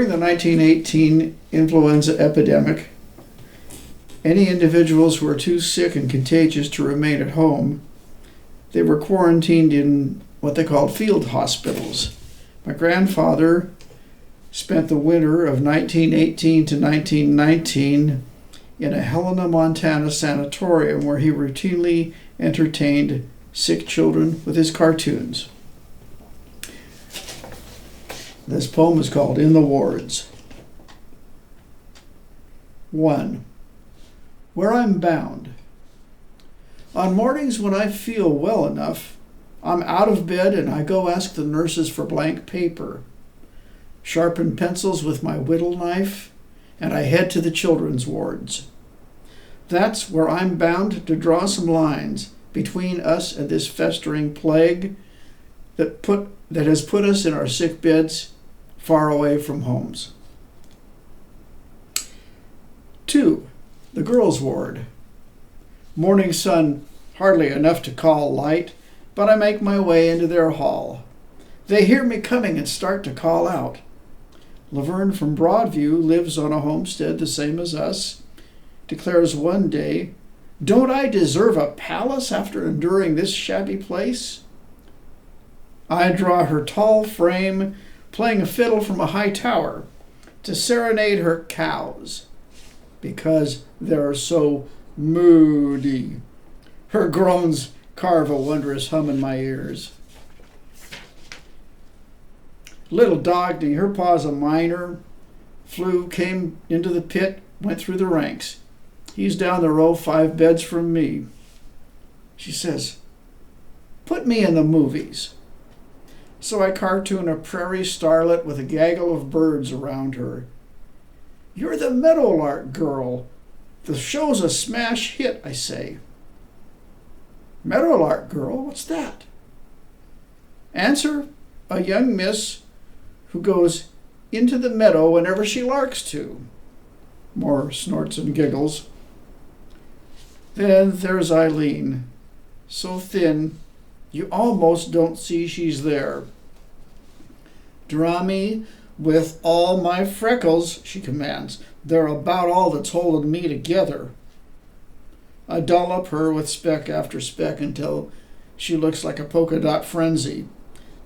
During the 1918 influenza epidemic, any individuals who were too sick and contagious to remain at home, they were quarantined in what they called field hospitals. My grandfather spent the winter of 1918 to 1919 in a Helena, Montana sanatorium where he routinely entertained sick children with his cartoons. This poem is called In the Wards. 1. Where I'm bound. On mornings when I feel well enough, I'm out of bed and I go ask the nurses for blank paper, sharpen pencils with my whittle knife, and I head to the children's wards. That's where I'm bound to draw some lines between us and this festering plague that has put us in our sick beds far away from homes. 2. The girls' ward. Morning sun hardly enough to call light, but I make my way into their hall. They hear me coming and start to call out. Laverne from Broadview lives on a homestead the same as us, declares one day, "Don't I deserve a palace after enduring this shabby place?" I draw her tall frame, playing a fiddle from a high tower, to serenade her cows, because they're so moody. Her groans carve a wondrous hum in my ears. Little Dogny, her pa's a miner, came into the pit, went through the ranks. He's down the row 5 beds from me. She says, "Put me in the movies." So I cartoon a prairie starlet with a gaggle of birds around her. "You're the Meadowlark girl. The show's a smash hit," I say. "Meadowlark girl? What's that?" "Answer, a young miss who goes into the meadow whenever she larks to." More snorts and giggles. Then there's Eileen, so thin you almost don't see she's there. "Draw me with all my freckles," she commands. "They're about all that's holding me together." I dollop her with speck after speck until she looks like a polka dot frenzy.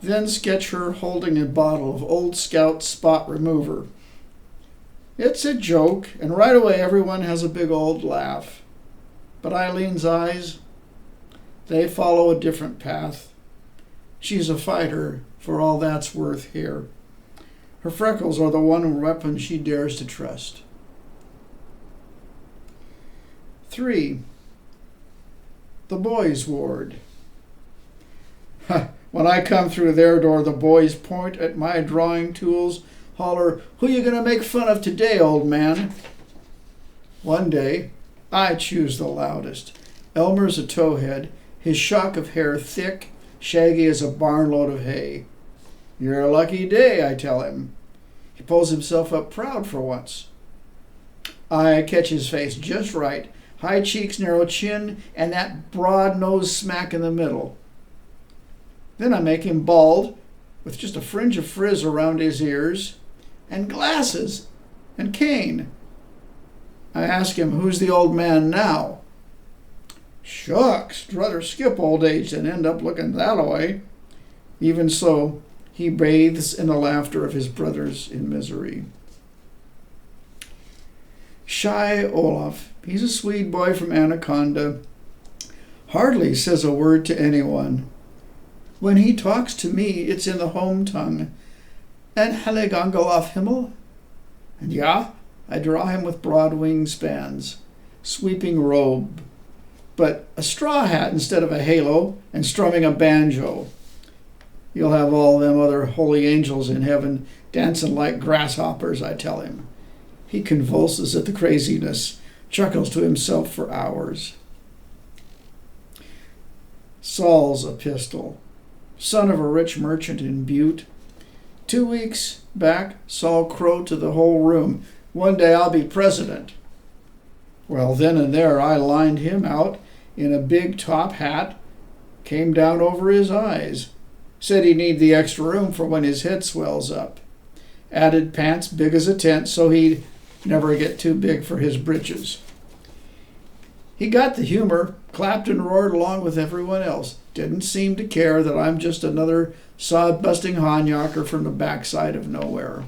Then sketch her holding a bottle of Old Scout spot remover. It's a joke, and right away everyone has a big old laugh. But Eileen's eyes, they follow a different path. She's a fighter, for all that's worth here. Her freckles are the one weapon she dares to trust. 3. The boys' ward. When I come through their door, the boys point at my drawing tools, holler, "Who you gonna make fun of today, old man?" One day, I choose the loudest. Elmer's a towhead, his shock of hair thick, shaggy as a barnload of hay. "You're a lucky day," I tell him. He pulls himself up proud for once. I catch his face just right, high cheeks, narrow chin, and that broad nose smack in the middle. Then I make him bald, with just a fringe of frizz around his ears, and glasses, and cane. I ask him, "Who's the old man now?" "Shucks, rather skip old age than end up looking that way." Even so, he bathes in the laughter of his brothers in misery. Shy Olaf, he's a Swede boy from Anaconda, hardly says a word to anyone. When he talks to me, it's in the home tongue. "En Heiligangelaf Himmel?" And ja, I draw him with broad wingspans, sweeping robe, but a straw hat instead of a halo, and strumming a banjo. "You'll have all them other holy angels in heaven dancing like grasshoppers," I tell him. He convulses at the craziness, chuckles to himself for hours. Saul's a pistol, son of a rich merchant in Butte. 2 weeks back, Saul crowed to the whole room, "One day I'll be president." Well, then and there I lined him out in a big top hat, came down over his eyes, said he'd need the extra room for when his head swells up. added pants big as a tent so he'd never get too big for his britches. He got the humor, clapped and roared along with everyone else. Didn't seem to care that I'm just another sod-busting honyocker from the backside of nowhere.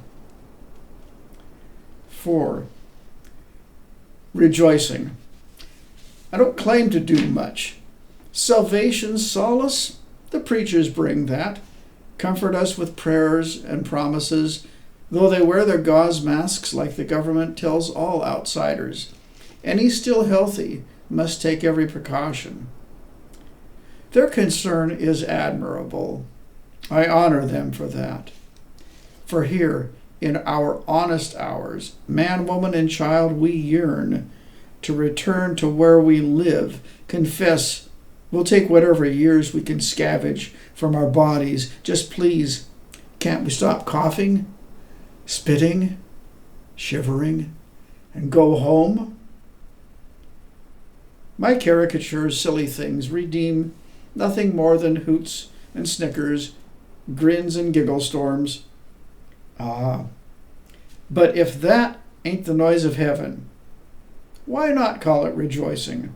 4. Rejoicing. I don't claim to do much. Salvation's solace, the preachers bring that. Comfort us with prayers and promises, though they wear their gauze masks like the government tells all outsiders. Any still healthy must take every precaution. Their concern is admirable. I honor them for that. For here, in our honest hours, man, woman, and child, we yearn to return to where we live, confess we'll take whatever years we can scavenge from our bodies. Just please, can't we stop coughing, spitting, shivering, and go home? My caricatures, silly things, redeem nothing more than hoots and snickers, grins and giggle storms. But if that ain't the noise of heaven, why not call it rejoicing?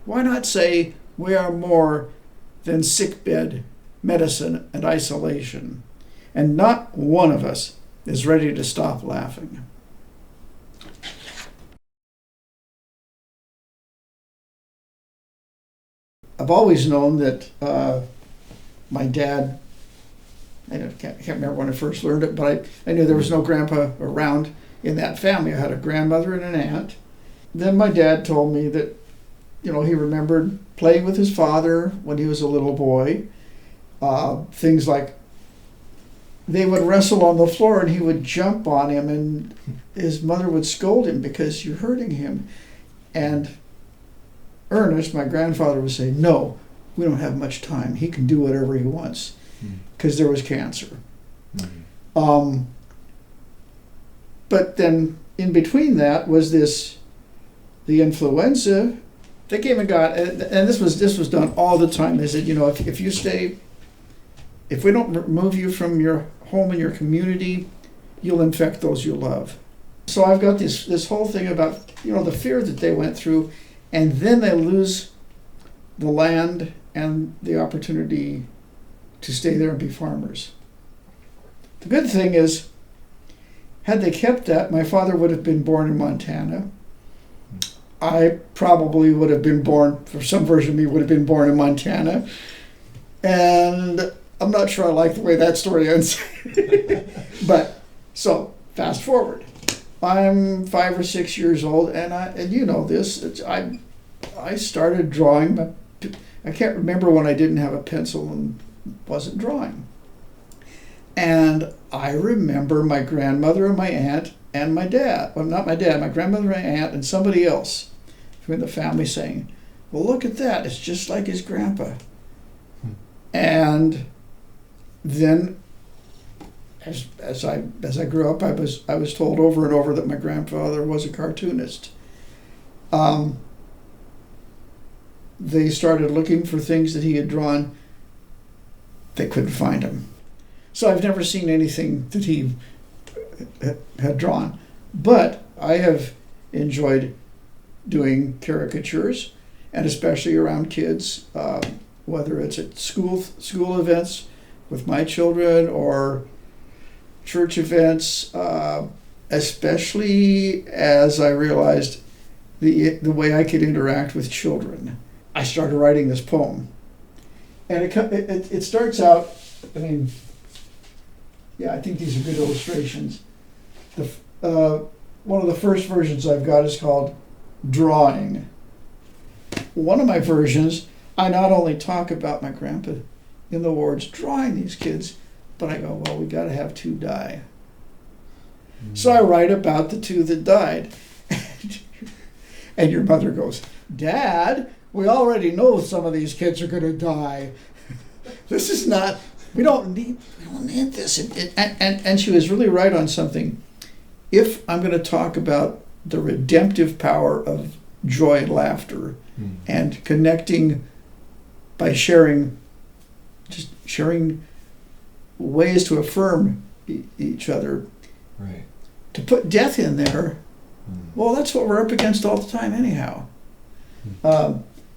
Why not say we are more than sickbed, medicine, and isolation, and not one of us is ready to stop laughing? I've always known that my dad, I can't remember when I first learned it, but I knew there was no grandpa around in that family. I had a grandmother and an aunt. Then my dad told me that, he remembered playing with his father when he was a little boy. Things like they would wrestle on the floor and he would jump on him and his mother would scold him because you're hurting him. And Ernest, my grandfather, would say, no, we don't have much time. He can do whatever he wants because there was cancer. Mm-hmm. But then in between that was the influenza. They came and got, and this was done all the time. They said, if you stay, if we don't remove you from your home and your community, you'll infect those you love. So I've got this whole thing about, the fear that they went through, and then they lose the land and the opportunity to stay there and be farmers. The good thing is, had they kept that, my father would have been born in Montana. I probably would have been born, for some version of me, would have been born in Montana. And I'm not sure I like the way that story ends. But, so, fast forward. I'm 5 or 6 years old, and you know this, I started drawing. I can't remember when I didn't have a pencil and wasn't drawing. And I remember my grandmother and my aunt and my dad, well, not my dad, my grandmother and my aunt and somebody else from the family saying, well, look at that, it's just like his grandpa. And then as I grew up, I was told over and over that my grandfather was a cartoonist. They started looking for things that he had drawn. They couldn't find them. So I've never seen anything that he had drawn. But I have enjoyed doing caricatures, and especially around kids, whether it's at school events with my children or church events, especially as I realized the way I could interact with children. I started writing this poem, and it starts out. I think these are good illustrations. One of the first versions I've got is called Drawing. One of my versions, I not only talk about my grandpa in the wards drawing these kids, but I go, well, we got to have 2 die. Mm-hmm. So I write about the 2 that died. And your mother goes, Dad, we already know some of these kids are going to die. This is not, we don't need this. And she was really right on something. If I'm going to talk about the redemptive power of joy and laughter and connecting by sharing ways to affirm each other, Right. To put death in there, well, that's what we're up against all the time anyhow.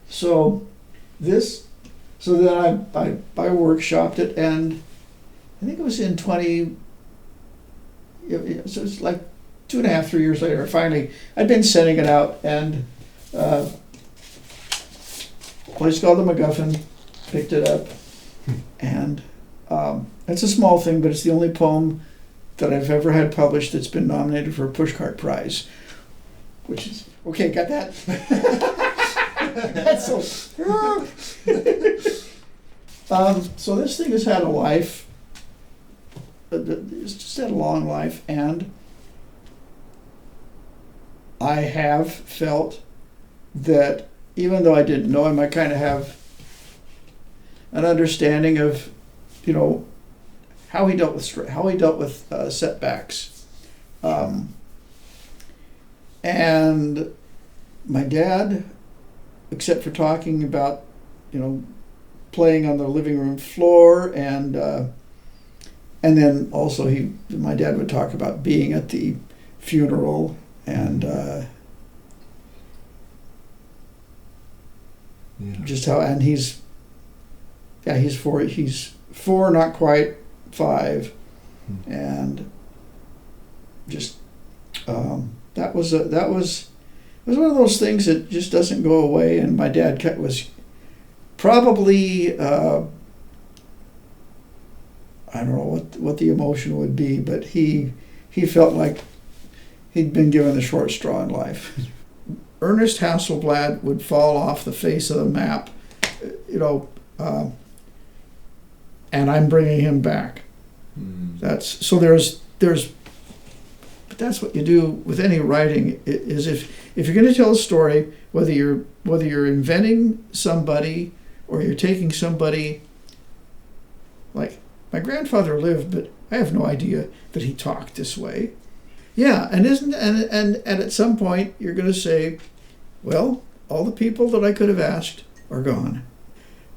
So then I workshopped it, and I think it was in so it's like 2.5, 3 years later, finally, I'd been sending it out, and a place called the MacGuffin picked it up, and it's a small thing, but it's the only poem that I've ever had published that's been nominated for a Pushcart Prize, which is, okay, got that? That's so... So this thing has had a life, it's just had a long life, and I have felt that even though I didn't know him, I kind of have an understanding of, how he dealt with setbacks. And my dad, except for talking about, playing on the living room floor, and then also my dad would talk about being at the funeral, and just how, and he's 4, not quite 5, and just that was one of those things that just doesn't go away. And my dad was probably I don't know what the emotion would be, but he felt like he'd been given the short straw in life. Ernest Hasselblad would fall off the face of the map, and I'm bringing him back. But that's what you do with any writing, is if you're going to tell a story, whether you're inventing somebody or you're taking somebody, like my grandfather lived, but I have no idea that he talked this way. Yeah, and at some point you're going to say, well, all the people that I could have asked are gone,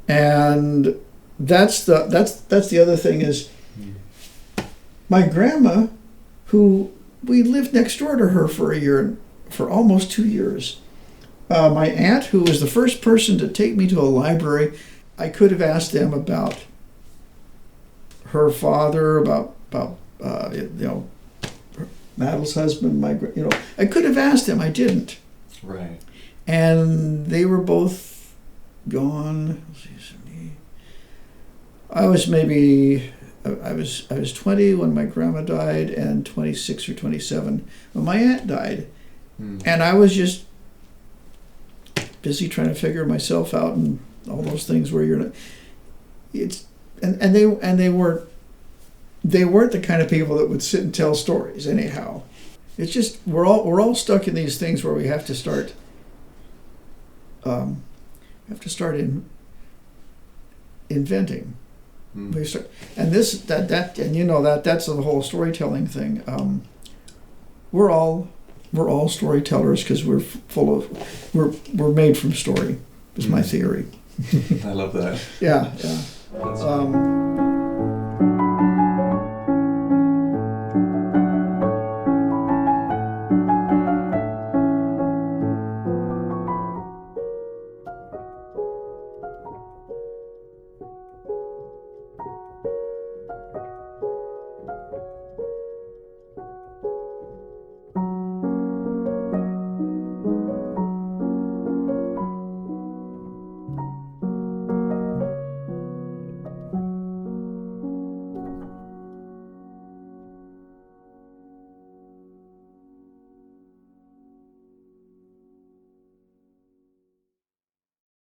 and that's the other thing is, my grandma, who we lived next door to her for almost 2 years. My aunt, who was the first person to take me to a library, I could have asked them about her father, about Madeline's husband. I could have asked them. I didn't. Right. And they were both gone. I was 20 when my grandma died, and 26 or 27 when my aunt died. And I was just busy trying to figure myself out, and all those things where they weren't the kind of people that would sit and tell stories anyhow. It's just we're all stuck in these things where we have to start inventing. We start, and that's the whole storytelling thing. We're all storytellers because we're made from story. Is my theory. I love that. Yeah. That's